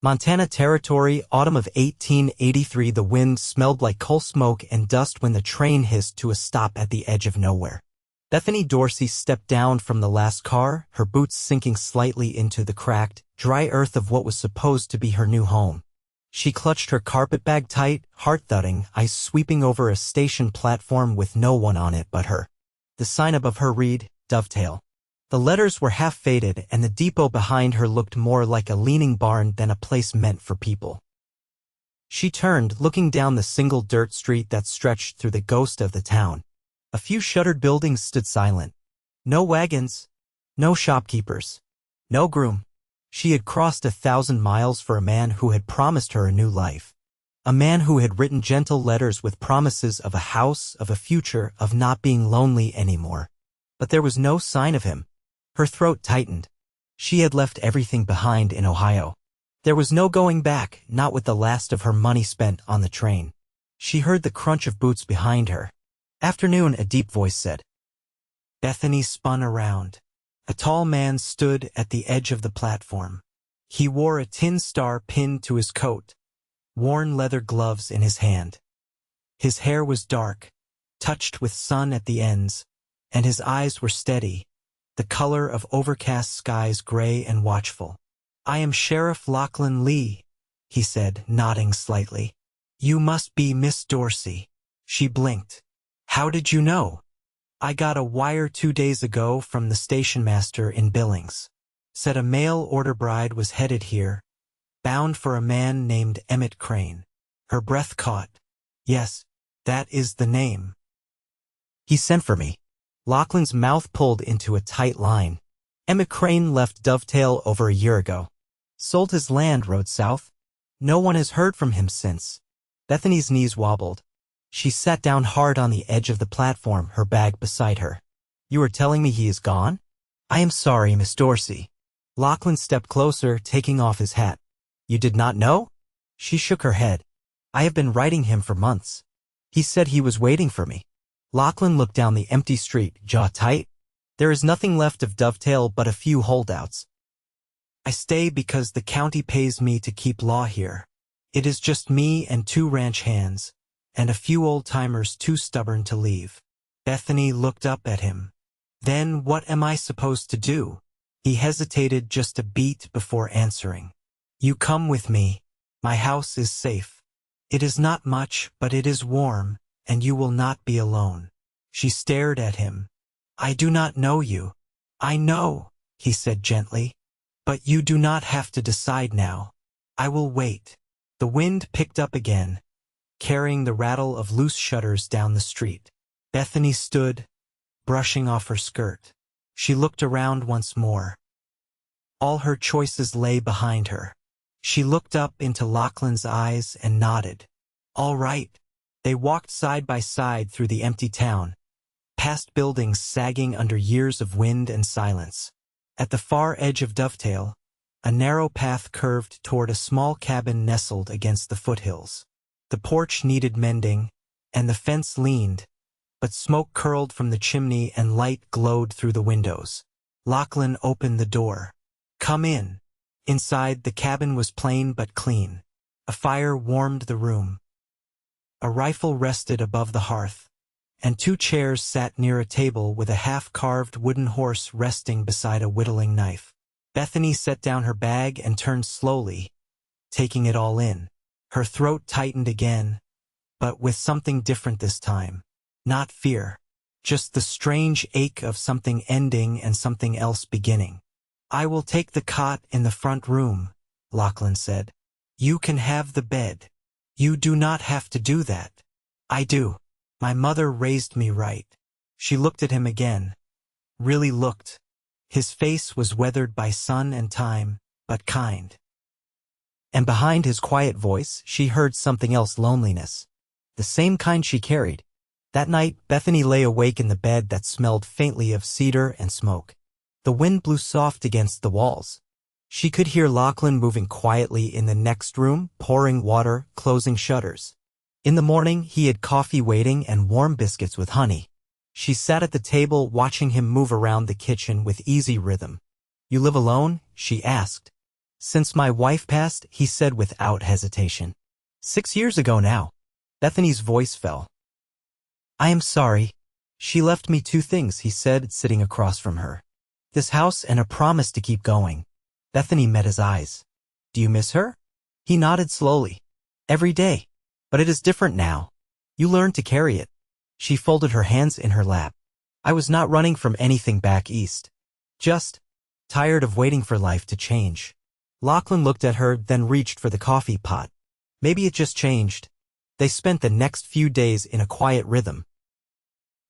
Montana Territory, autumn of 1883. The wind smelled like coal smoke and dust when the train hissed to a stop at the edge of nowhere. Bethany Dorsey stepped down from the last car, her boots sinking slightly into the cracked, dry earth of what was supposed to be her new home. She clutched her carpet bag tight, heart-thudding, eyes sweeping over a station platform with no one on it but her. The sign above her read, Dovetail. The letters were half-faded, and the depot behind her looked more like a leaning barn than a place meant for people. She turned, looking down the single dirt street that stretched through the ghost of the town. A few shuttered buildings stood silent. No wagons, no shopkeepers, no groom. She had crossed 1,000 miles for a man who had promised her a new life. A man who had written gentle letters with promises of a house, of a future, of not being lonely anymore. But there was no sign of him. Her throat tightened. She had left everything behind in Ohio. There was no going back, not with the last of her money spent on the train. She heard the crunch of boots behind her. Afternoon, a deep voice said. Bethany spun around. A tall man stood at the edge of the platform. He wore a tin star pinned to his coat, worn leather gloves in his hand. His hair was dark, touched with sun at the ends, and his eyes were steady, the color of overcast skies, gray and watchful. I am Sheriff Lachlan Lee, he said, nodding slightly. You must be Miss Dorsey. She blinked. How did you know? I got a wire 2 days ago from the station master in Billings. Said a mail order bride was headed here, bound for a man named Emmett Crane. Her breath caught. Yes, that is the name. He sent for me. Lachlan's mouth pulled into a tight line. Emmett Crane left Dovetail over a year ago. Sold his land, rode south. No one has heard from him since. Bethany's knees wobbled. She sat down hard on the edge of the platform, her bag beside her. You are telling me he is gone? I am sorry, Miss Dorsey. Lachlan stepped closer, taking off his hat. You did not know? She shook her head. I have been writing him for months. He said he was waiting for me. Lachlan looked down the empty street, jaw tight. There is nothing left of Dovetail but a few holdouts. I stay because the county pays me to keep law here. It is just me and 2 ranch hands, and a few old-timers too stubborn to leave. Bethany looked up at him. Then what am I supposed to do? He hesitated just a beat before answering. You come with me. My house is safe. It is not much, but it is warm, and you will not be alone. She stared at him. I do not know you. I know, he said gently. But you do not have to decide now. I will wait. The wind picked up again, carrying the rattle of loose shutters down the street. Bethany stood, brushing off her skirt. She looked around once more. All her choices lay behind her. She looked up into Lachlan's eyes and nodded. All right. They walked side by side through the empty town, past buildings sagging under years of wind and silence. At the far edge of Dovetail, a narrow path curved toward a small cabin nestled against the foothills. The porch needed mending, and the fence leaned, but smoke curled from the chimney and light glowed through the windows. Lachlan opened the door. Come in. Inside, the cabin was plain but clean. A fire warmed the room. A rifle rested above the hearth, and 2 chairs sat near a table with a half-carved wooden horse resting beside a whittling knife. Bethany set down her bag and turned slowly, taking it all in. Her throat tightened again, but with something different this time. Not fear, just the strange ache of something ending and something else beginning. I will take the cot in the front room, Lachlan said. You can have the bed. You do not have to do that. I do. My mother raised me right. She looked at him again. Really looked. His face was weathered by sun and time, but kind. And behind his quiet voice, she heard something else: loneliness. The same kind she carried. That night, Bethany lay awake in the bed that smelled faintly of cedar and smoke. The wind blew soft against the walls. She could hear Lachlan moving quietly in the next room, pouring water, closing shutters. In the morning, he had coffee waiting and warm biscuits with honey. She sat at the table watching him move around the kitchen with easy rhythm. You live alone? She asked. Since my wife passed, he said without hesitation. 6 years ago now. Bethany's voice fell. I am sorry. She left me 2 things, he said, sitting across from her. This house and a promise to keep going. Bethany met his eyes. Do you miss her? He nodded slowly. Every day. But it is different now. You learned to carry it. She folded her hands in her lap. I was not running from anything back east. Just tired of waiting for life to change. Lachlan looked at her, then reached for the coffee pot. Maybe it just changed. They spent the next few days in a quiet rhythm.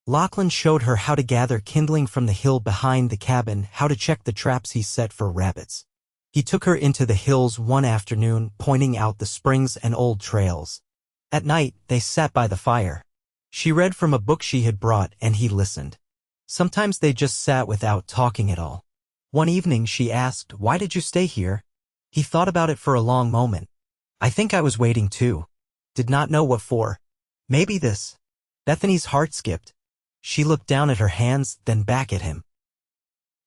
Lachlan showed her how to gather kindling from the hill behind the cabin, how to check the traps he set for rabbits. He took her into the hills one afternoon, pointing out the springs and old trails. At night, they sat by the fire. She read from a book she had brought, and he listened. Sometimes they just sat without talking at all. One evening she asked, "Why did you stay here?" He thought about it for a long moment. I think I was waiting too. Did not know what for. Maybe this. Bethany's heart skipped. She looked down at her hands, then back at him.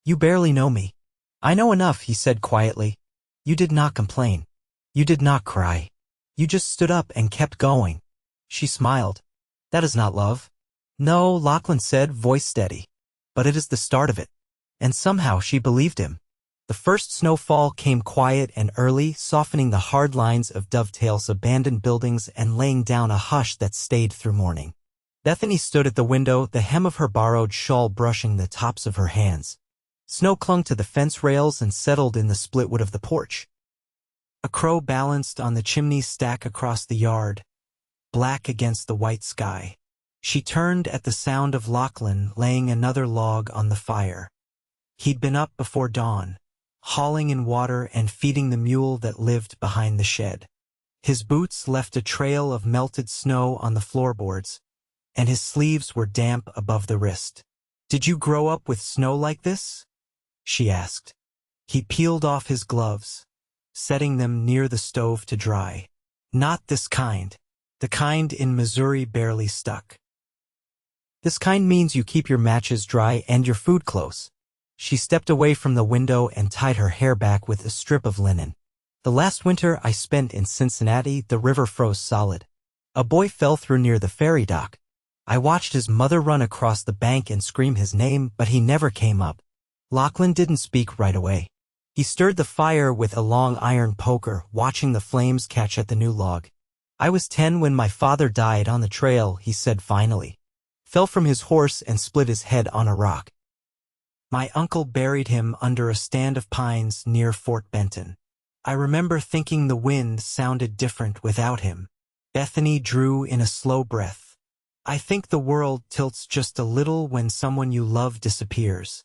You barely know me. I know enough, he said quietly. You did not complain. You did not cry. You just stood up and kept going. She smiled. That is not love. No, Lachlan said, voice steady. But it is the start of it. And somehow she believed him. The first snowfall came quiet and early, softening the hard lines of Dovetail's abandoned buildings and laying down a hush that stayed through morning. Bethany stood at the window, the hem of her borrowed shawl brushing the tops of her hands. Snow clung to the fence rails and settled in the splitwood of the porch. A crow balanced on the chimney stack across the yard, black against the white sky. She turned at the sound of Lachlan laying another log on the fire. He'd been up before dawn, hauling in water and feeding the mule that lived behind the shed. His boots left a trail of melted snow on the floorboards, and his sleeves were damp above the wrist. Did you grow up with snow like this? She asked. He peeled off his gloves, setting them near the stove to dry. Not this kind. The kind in Missouri barely stuck. This kind means you keep your matches dry and your food close. She stepped away from the window and tied her hair back with a strip of linen. The last winter I spent in Cincinnati, the river froze solid. A boy fell through near the ferry dock. I watched his mother run across the bank and scream his name, but he never came up. Lachlan didn't speak right away. He stirred the fire with a long iron poker, watching the flames catch at the new log. I was 10 when my father died on the trail, he said finally. Fell from his horse and split his head on a rock. My uncle buried him under a stand of pines near Fort Benton. I remember thinking the wind sounded different without him. Bethany drew in a slow breath. I think the world tilts just a little when someone you love disappears.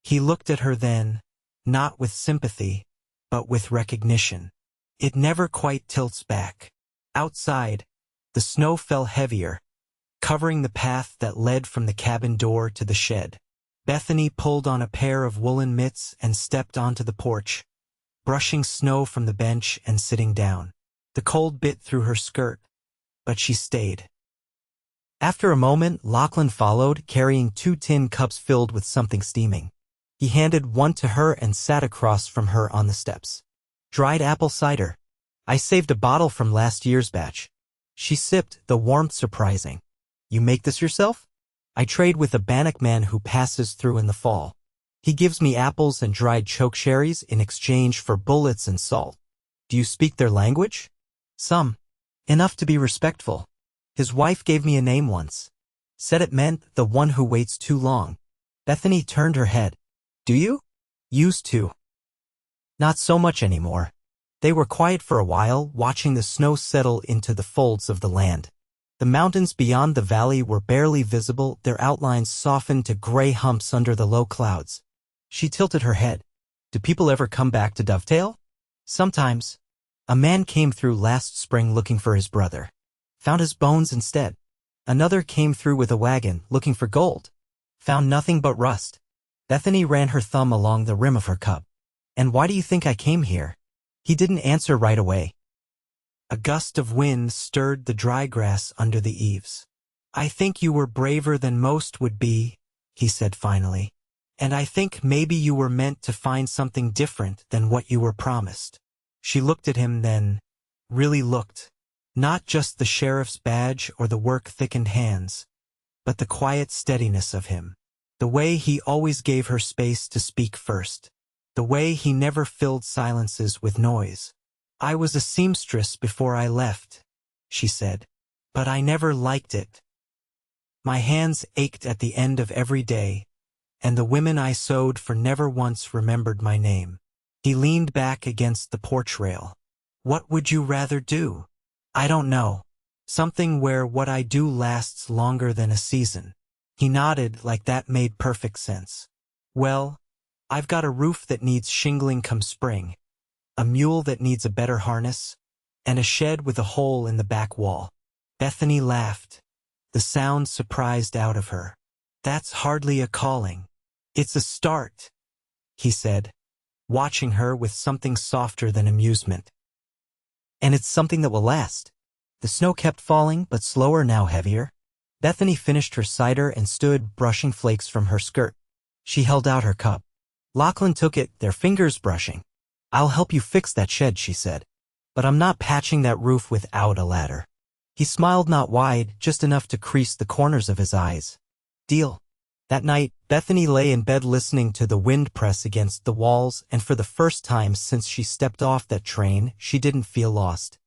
He looked at her then, not with sympathy, but with recognition. It never quite tilts back. Outside, the snow fell heavier, covering the path that led from the cabin door to the shed. Bethany pulled on a pair of woolen mitts and stepped onto the porch, brushing snow from the bench and sitting down. The cold bit through her skirt, but she stayed. After a moment, Lachlan followed, carrying 2 tin cups filled with something steaming. He handed one to her and sat across from her on the steps. Dried apple cider. I saved a bottle from last year's batch. She sipped, the warmth surprising. You make this yourself? I trade with a Bannock man who passes through in the fall. He gives me apples and dried choke cherries in exchange for bullets and salt. Do you speak their language? Some. Enough to be respectful. His wife gave me a name once. Said it meant the one who waits too long. Bethany turned her head. Do you? Used to. Not so much anymore. They were quiet for a while, watching the snow settle into the folds of the land. The mountains beyond the valley were barely visible, their outlines softened to gray humps under the low clouds. She tilted her head. Do people ever come back to Dovetail? Sometimes. A man came through last spring looking for his brother. Found his bones instead. Another came through with a wagon, looking for gold. Found nothing but rust. Bethany ran her thumb along the rim of her cup. And why do you think I came here? He didn't answer right away. A gust of wind stirred the dry grass under the eaves. I think you were braver than most would be, he said finally. And I think maybe you were meant to find something different than what you were promised. She looked at him then, really looked. Not just the sheriff's badge or the work-thickened hands, but the quiet steadiness of him. The way he always gave her space to speak first. The way he never filled silences with noise. I was a seamstress before I left, she said. But I never liked it. My hands ached at the end of every day, and the women I sewed for never once remembered my name. He leaned back against the porch rail. What would you rather do? I don't know. Something where what I do lasts longer than a season. He nodded like that made perfect sense. Well, I've got a roof that needs shingling come spring, a mule that needs a better harness, and a shed with a hole in the back wall. Bethany laughed, the sound surprised out of her. That's hardly a calling. It's a start, he said, watching her with something softer than amusement. And it's something that will last. The snow kept falling, but slower, now heavier. Bethany finished her cider and stood brushing flakes from her skirt. She held out her cup. Lachlan took it, their fingers brushing. I'll help you fix that shed, she said. But I'm not patching that roof without a ladder. He smiled, not wide, just enough to crease the corners of his eyes. Deal. That night, Bethany lay in bed listening to the wind press against the walls, and for the first time since she stepped off that train, she didn't feel lost.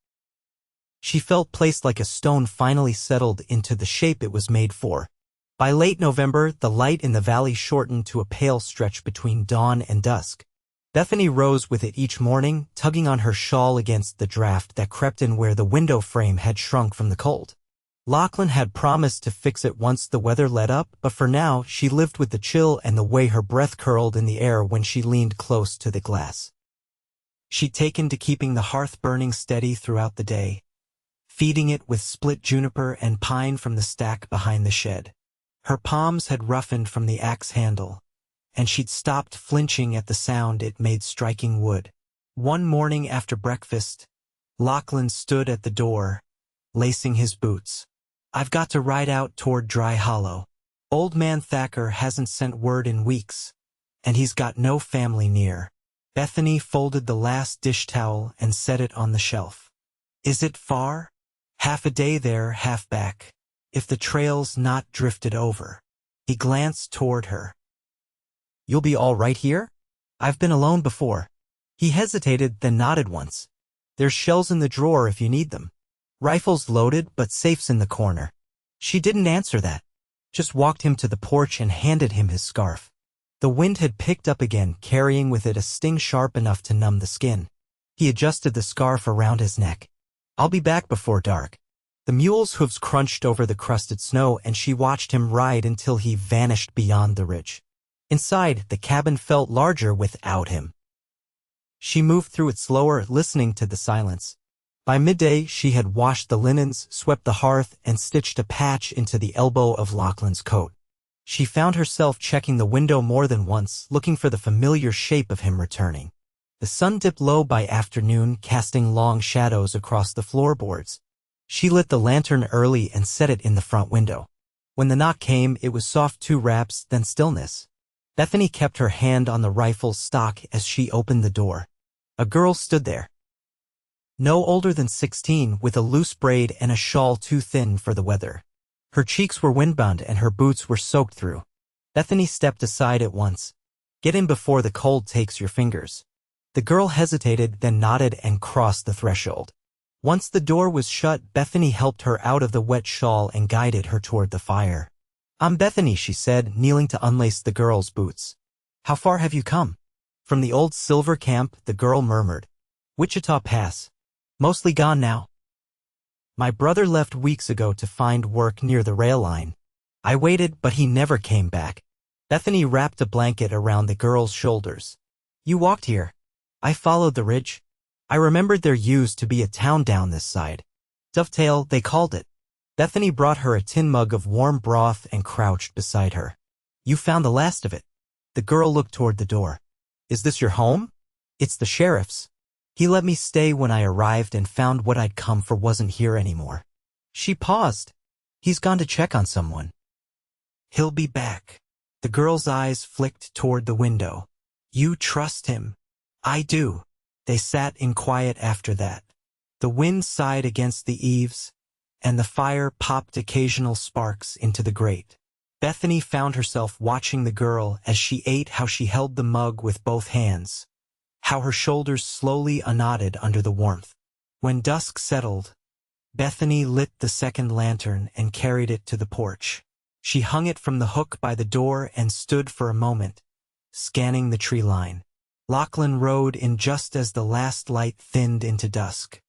She felt placed, like a stone finally settled into the shape it was made for. By late November, the light in the valley shortened to a pale stretch between dawn and dusk. Bethany rose with it each morning, tugging on her shawl against the draft that crept in where the window frame had shrunk from the cold. Lachlan had promised to fix it once the weather let up, but for now she lived with the chill and the way her breath curled in the air when she leaned close to the glass. She'd taken to keeping the hearth burning steady throughout the day, feeding it with split juniper and pine from the stack behind the shed. Her palms had roughened from the axe handle, and she'd stopped flinching at the sound it made striking wood. One morning after breakfast, Lachlan stood at the door, lacing his boots. I've got to ride out toward Dry Hollow. Old man Thacker hasn't sent word in weeks, and he's got no family near. Bethany folded the last dish towel and set it on the shelf. Is it far? Half a day there, half back. If the trail's not drifted over. He glanced toward her. You'll be all right here? I've been alone before. He hesitated, then nodded once. There's shells in the drawer if you need them. Rifles loaded, but safe's in the corner. She didn't answer that. Just walked him to the porch and handed him his scarf. The wind had picked up again, carrying with it a sting sharp enough to numb the skin. He adjusted the scarf around his neck. I'll be back before dark. The mule's hooves crunched over the crusted snow, and she watched him ride until he vanished beyond the ridge. Inside, the cabin felt larger without him. She moved through it slower, listening to the silence. By midday, she had washed the linens, swept the hearth, and stitched a patch into the elbow of Lachlan's coat. She found herself checking the window more than once, looking for the familiar shape of him returning. The sun dipped low by afternoon, casting long shadows across the floorboards. She lit the lantern early and set it in the front window. When the knock came, it was soft 2 raps, then stillness. Bethany kept her hand on the rifle's stock as she opened the door. A girl stood there. No older than 16, with a loose braid and a shawl too thin for the weather. Her cheeks were windbound and her boots were soaked through. Bethany stepped aside at once. Get in before the cold takes your fingers. The girl hesitated, then nodded and crossed the threshold. Once the door was shut, Bethany helped her out of the wet shawl and guided her toward the fire. I'm Bethany, she said, kneeling to unlace the girl's boots. How far have you come? From the old silver camp, the girl murmured. Wichita Pass. Mostly gone now. My brother left weeks ago to find work near the rail line. I waited, but he never came back. Bethany wrapped a blanket around the girl's shoulders. You walked here. I followed the ridge. I remembered there used to be a town down this side. Dovetail, they called it. Bethany brought her a tin mug of warm broth and crouched beside her. You found the last of it. The girl looked toward the door. Is this your home? It's the sheriff's. He let me stay when I arrived and found what I'd come for wasn't here anymore. She paused. He's gone to check on someone. He'll be back. The girl's eyes flicked toward the window. You trust him? I do. They sat in quiet after that. The wind sighed against the eaves, and the fire popped occasional sparks into the grate. Bethany found herself watching the girl as she ate, how she held the mug with both hands, how her shoulders slowly unknotted under the warmth. When dusk settled, Bethany lit the second lantern and carried it to the porch. She hung it from the hook by the door and stood for a moment, scanning the tree line. Lachlan rode in just as the last light thinned into dusk.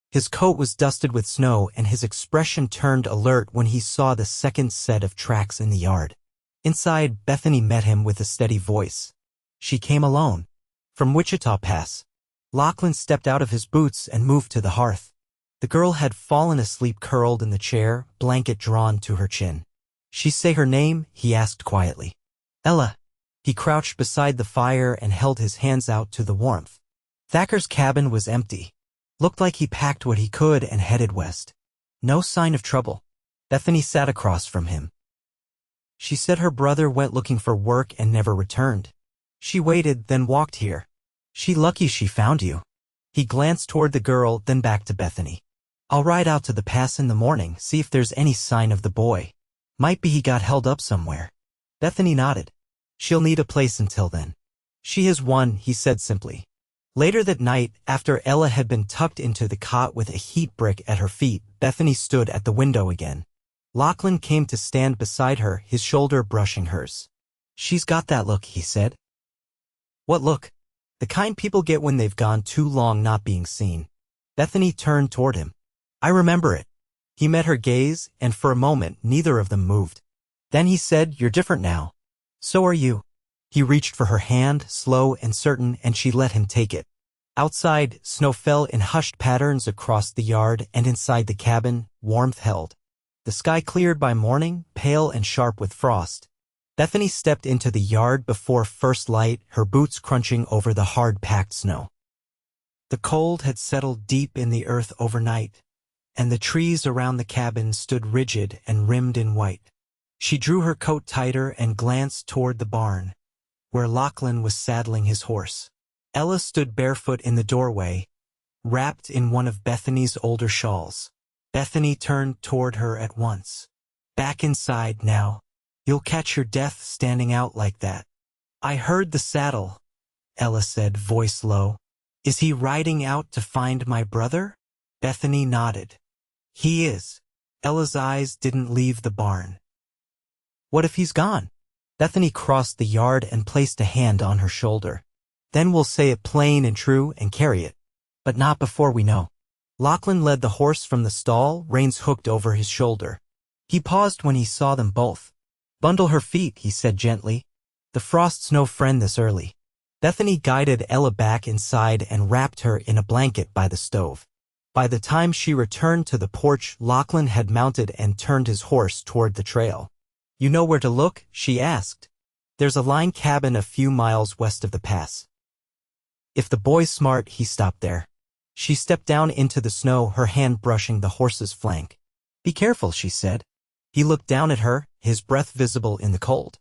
His coat was dusted with snow, and his expression turned alert when he saw the second set of tracks in the yard. Inside, Bethany met him with a steady voice. She came alone. From Wichita Pass. Lachlan stepped out of his boots and moved to the hearth. The girl had fallen asleep curled in the chair, blanket drawn to her chin. She say her name? He asked quietly. Ella. He crouched beside the fire and held his hands out to the warmth. Thacker's cabin was empty. Looked like he packed what he could and headed west. No sign of trouble. Bethany sat across from him. She said her brother went looking for work and never returned. She waited, then walked here. She lucky she found you. He glanced toward the girl, then back to Bethany. I'll ride out to the pass in the morning, see if there's any sign of the boy. Might be he got held up somewhere. Bethany nodded. She'll need a place until then. She is one, he said simply. Later that night, after Ella had been tucked into the cot with a heat brick at her feet, Bethany stood at the window again. Lachlan came to stand beside her, his shoulder brushing hers. She's got that look, he said. What look? The kind people get when they've gone too long not being seen. Bethany turned toward him. I remember it. He met her gaze, and for a moment neither of them moved. Then he said, You're different now. So are you. He reached for her hand, slow and certain, and she let him take it. Outside, snow fell in hushed patterns across the yard, and inside the cabin, warmth held. The sky cleared by morning, pale and sharp with frost. Bethany stepped into the yard before first light, her boots crunching over the hard-packed snow. The cold had settled deep in the earth overnight, and the trees around the cabin stood rigid and rimmed in white. She drew her coat tighter and glanced toward the barn, where Lachlan was saddling his horse. Ella stood barefoot in the doorway, wrapped in one of Bethany's older shawls. Bethany turned toward her at once. Back inside now. You'll catch your death standing out like that. I heard the saddle, Ella said, voice low. Is he riding out to find my brother? Bethany nodded. He is. Ella's eyes didn't leave the barn. What if he's gone? Bethany crossed the yard and placed a hand on her shoulder. Then we'll say it plain and true and carry it. But not before we know. Lachlan led the horse from the stall, reins hooked over his shoulder. He paused when he saw them both. Bundle her feet, he said gently. The frost's no friend this early. Bethany guided Ella back inside and wrapped her in a blanket by the stove. By the time she returned to the porch, Lachlan had mounted and turned his horse toward the trail. You know where to look? She asked. There's a line cabin a few miles west of the pass. If the boy's smart, he stopped there. She stepped down into the snow, her hand brushing the horse's flank. Be careful, she said. He looked down at her, his breath visible in the cold.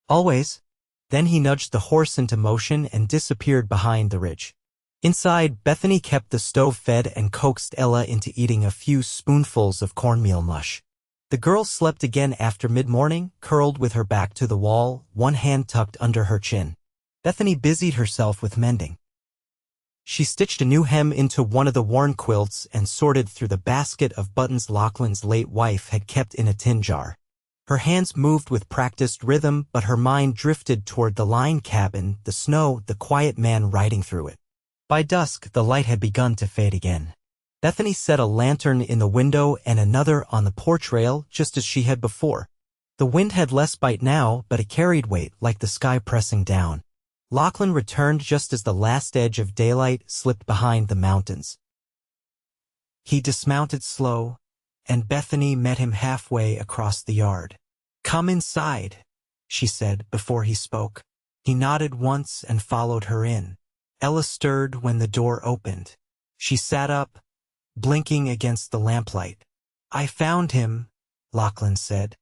Always. Then he nudged the horse into motion and disappeared behind the ridge. Inside, Bethany kept the stove fed and coaxed Ella into eating a few spoonfuls of cornmeal mush. The girl slept again after mid-morning, curled with her back to the wall, one hand tucked under her chin. Bethany busied herself with mending. She stitched a new hem into one of the worn quilts and sorted through the basket of buttons Lachlan's late wife had kept in a tin jar. Her hands moved with practiced rhythm, but her mind drifted toward the line cabin, the snow, the quiet man riding through it. By dusk, the light had begun to fade again. Bethany set a lantern in the window and another on the porch rail, just as she had before. The wind had less bite now, but it carried weight, like the sky pressing down. Lachlan returned just as the last edge of daylight slipped behind the mountains. He dismounted slow, and Bethany met him halfway across the yard. Come inside, she said before he spoke. He nodded once and followed her in. Ella stirred when the door opened. She sat up, blinking against the lamplight. I found him, Lachlan said.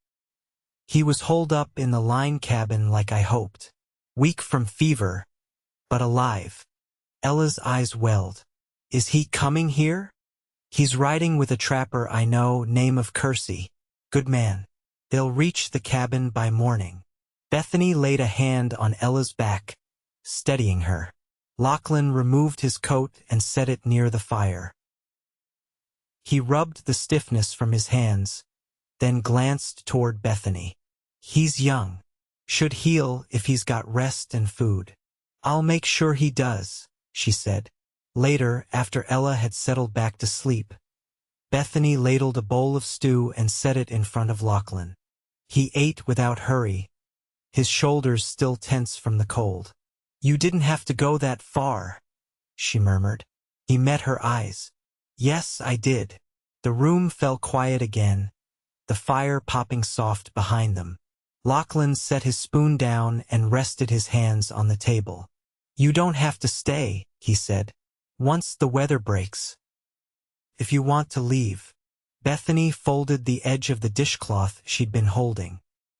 He was holed up in the line cabin like I hoped. Weak from fever, but alive. Ella's eyes welled. Is he coming here? He's riding with a trapper I know, name of Kersey. Good man. They'll reach the cabin by morning. Bethany laid a hand on Ella's back, steadying her. Lachlan removed his coat and set it near the fire. He rubbed the stiffness from his hands, then glanced toward Bethany. He's young. Should heal if he's got rest and food. I'll make sure he does, she said. Later, after Ella had settled back to sleep, Bethany ladled a bowl of stew and set it in front of Lachlan. He ate without hurry, his shoulders still tense from the cold. You didn't have to go that far, she murmured. He met her eyes. Yes, I did. The room fell quiet again, the fire popping soft behind them. Lachlan set his spoon down and rested his hands on the table. You don't have to stay, he said. Once the weather breaks. If you want to leave. Bethany folded the edge of the dishcloth she'd been holding.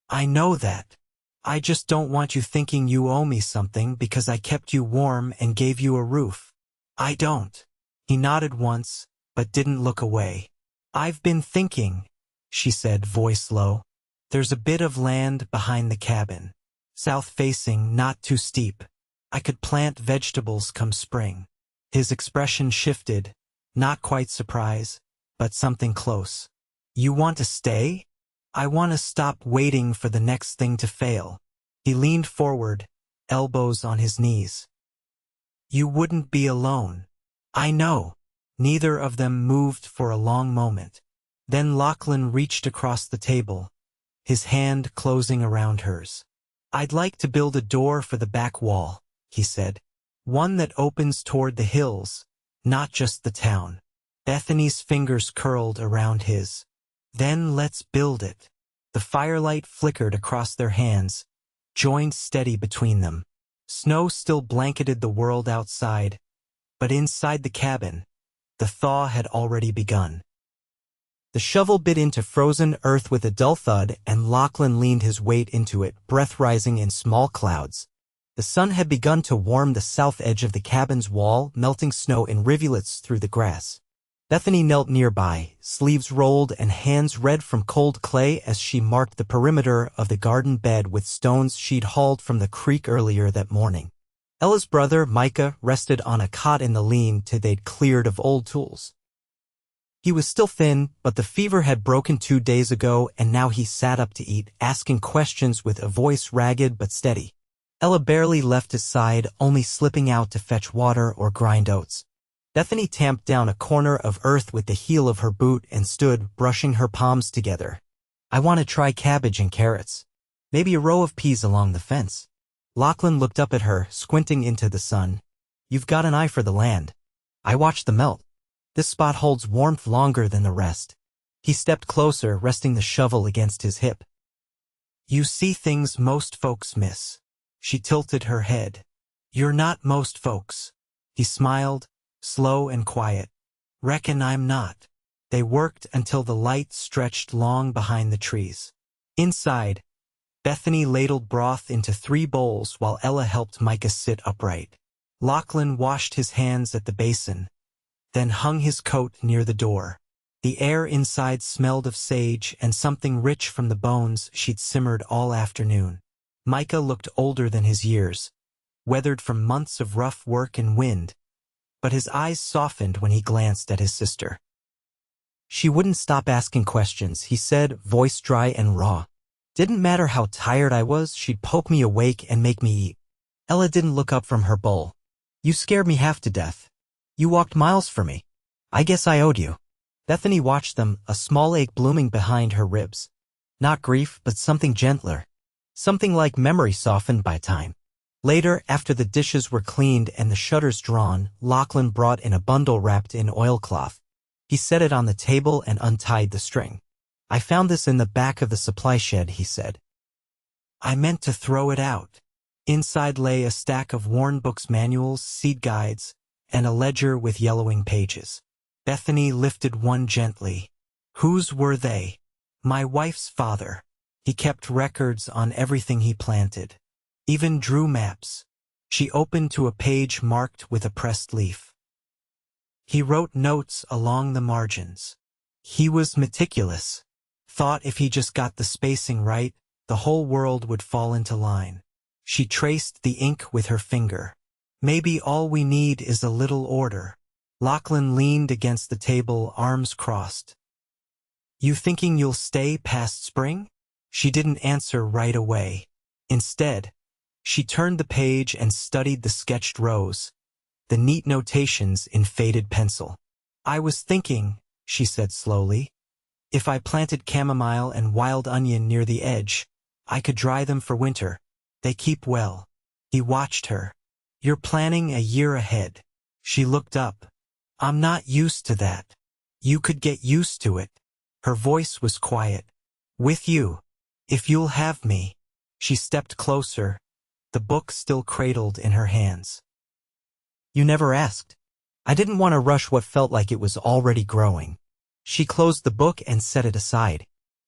I know that. I just don't want you thinking you owe me something because I kept you warm and gave you a roof. I don't. He nodded once, but didn't look away. I've been thinking, she said, voice low. There's a bit of land behind the cabin. South-facing, not too steep. I could plant vegetables come spring. His expression shifted, not quite surprise, but something close. You want to stay? I want to stop waiting for the next thing to fail. He leaned forward, elbows on his knees. You wouldn't be alone. I know. Neither of them moved for a long moment. Then Lachlan reached across the table, his hand closing around hers. I'd like to build a door for the back wall, he said. One that opens toward the hills, not just the town. Bethany's fingers curled around his. Then let's build it. The firelight flickered across their hands, joined steady between them. Snow still blanketed the world outside, but inside the cabin, the thaw had already begun. The shovel bit into frozen earth with a dull thud, and Lachlan leaned his weight into it, breath rising in small clouds. The sun had begun to warm the south edge of the cabin's wall, melting snow in rivulets through the grass. Bethany knelt nearby, sleeves rolled and hands red from cold clay as she marked the perimeter of the garden bed with stones she'd hauled from the creek earlier that morning. Ella's brother, Micah, rested on a cot in the lean-to they'd cleared of old tools. He was still thin, but the fever had broken 2 days ago, and now he sat up to eat, asking questions with a voice ragged but steady. Ella barely left his side, only slipping out to fetch water or grind oats. Bethany tamped down a corner of earth with the heel of her boot and stood, brushing her palms together. I want to try cabbage and carrots. Maybe a row of peas along the fence. Lachlan looked up at her, squinting into the sun. You've got an eye for the land. I watched the melt. This spot holds warmth longer than the rest. He stepped closer, resting the shovel against his hip. You see things most folks miss. She tilted her head. You're not most folks. He smiled, slow and quiet. Reckon I'm not. They worked until the light stretched long behind the trees. Inside, Bethany ladled broth into 3 bowls while Ella helped Micah sit upright. Lachlan washed his hands at the basin, then hung his coat near the door. The air inside smelled of sage and something rich from the bones she'd simmered all afternoon. Micah looked older than his years, weathered from months of rough work and wind, but his eyes softened when he glanced at his sister. She wouldn't stop asking questions, he said, voice dry and raw. Didn't matter how tired I was, she'd poke me awake and make me eat. Ella didn't look up from her bowl. You scared me half to death. You walked miles for me. I guess I owed you. Bethany watched them, a small ache blooming behind her ribs. Not grief, but something gentler. Something like memory softened by time. Later, after the dishes were cleaned and the shutters drawn, Lachlan brought in a bundle wrapped in oilcloth. He set it on the table and untied the string. I found this in the back of the supply shed, he said. I meant to throw it out. Inside lay a stack of worn books, manuals, seed guides, and a ledger with yellowing pages. Bethany lifted one gently. Whose were they? My wife's father. He kept records on everything he planted. Even drew maps. She opened to a page marked with a pressed leaf. He wrote notes along the margins. He was meticulous. Thought if he just got the spacing right, the whole world would fall into line. She traced the ink with her finger. Maybe all we need is a little order. Lachlan leaned against the table, arms crossed. You thinking you'll stay past spring? She didn't answer right away. Instead, she turned the page and studied the sketched rows, the neat notations in faded pencil. I was thinking, she said slowly, if I planted chamomile and wild onion near the edge, I could dry them for winter. They keep well. He watched her. You're planning a year ahead. She looked up. I'm not used to that. You could get used to it. Her voice was quiet. With you. If you'll have me. She stepped closer, the book still cradled in her hands. You never asked. I didn't want to rush what felt like it was already growing. She closed the book and set it aside.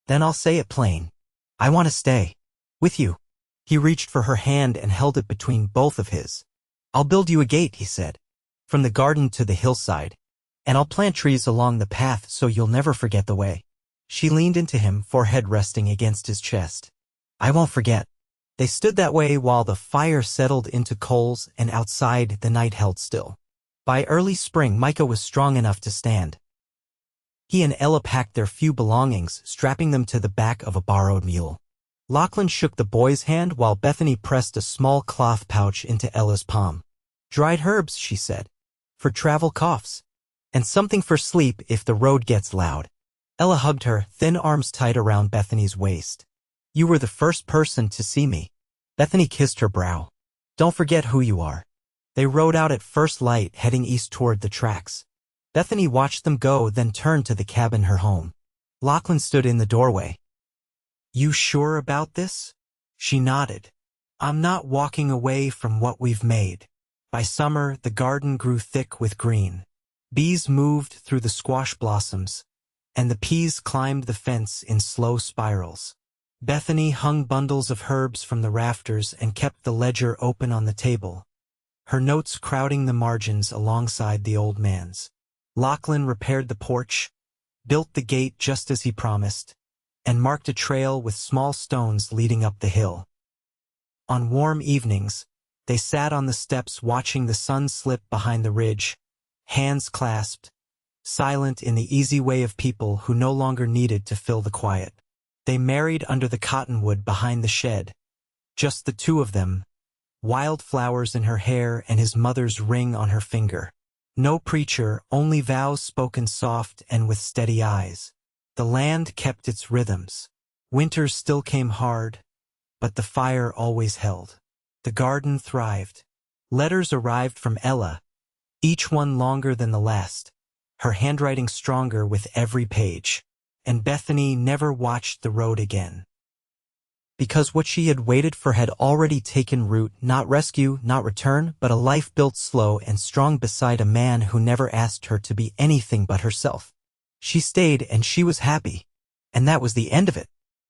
Then I'll say it plain. I want to stay. With you. He reached for her hand and held it between both of his. I'll build you a gate, he said, from the garden to the hillside, and I'll plant trees along the path so you'll never forget the way. She leaned into him, forehead resting against his chest. I won't forget. They stood that way while the fire settled into coals and outside the night held still. By early spring, Micah was strong enough to stand. He and Ella packed their few belongings, strapping them to the back of a borrowed mule. Lachlan shook the boy's hand while Bethany pressed a small cloth pouch into Ella's palm. Dried herbs, she said, for travel coughs, and something for sleep if the road gets loud. Ella hugged her, thin arms tight around Bethany's waist. You were the first person to see me. Bethany kissed her brow. Don't forget who you are. They rode out at first light, heading east toward the tracks. Bethany watched them go, then turned to the cabin, her home. Lachlan stood in the doorway. You sure about this? She nodded. I'm not walking away from what we've made. By summer, the garden grew thick with green. Bees moved through the squash blossoms, and the peas climbed the fence in slow spirals. Bethany hung bundles of herbs from the rafters and kept the ledger open on the table, her notes crowding the margins alongside the old man's. Lachlan repaired the porch, built the gate just as he promised, and marked a trail with small stones leading up the hill. On warm evenings, they sat on the steps watching the sun slip behind the ridge, hands clasped, silent in the easy way of people who no longer needed to fill the quiet. They married under the cottonwood behind the shed, just the two of them, wildflowers in her hair and his mother's ring on her finger. No preacher, only vows spoken soft and with steady eyes. The land kept its rhythms. Winters still came hard, but the fire always held. The garden thrived. Letters arrived from Ella, each one longer than the last, her handwriting stronger with every page. And Bethany never watched the road again. Because what she had waited for had already taken root, not rescue, not return, but a life built slow and strong beside a man who never asked her to be anything but herself. She stayed and she was happy. And that was the end of it.